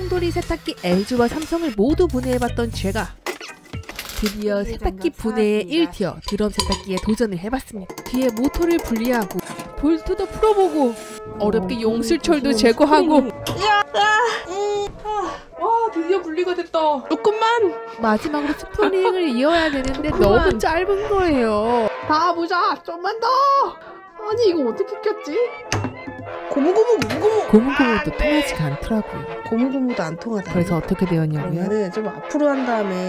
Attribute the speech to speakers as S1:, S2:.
S1: 쌍돌이 세탁기 LG와 삼성을 모두 분해해봤던 제가 드디어 세탁기 분해의 1티어 드럼 세탁기에 도전을 해봤습니다. 뒤에 모터를 분리하고 볼트도 풀어보고 어렵게 용슬철도 제거하고 와 드디어 분리가 됐다. 조금만 마지막으로 스프링을 이어야 되는데 너무 짧은 거예요. 다 보자. 좀만 더. 아니 이거 어떻게 꼈지? 고무고무도 통하지가 않더라고요.
S2: 고무고무도 안 통하다.
S1: 그래서 어떻게 되었냐고요?
S2: 그러면은 좀 앞으로 한 다음에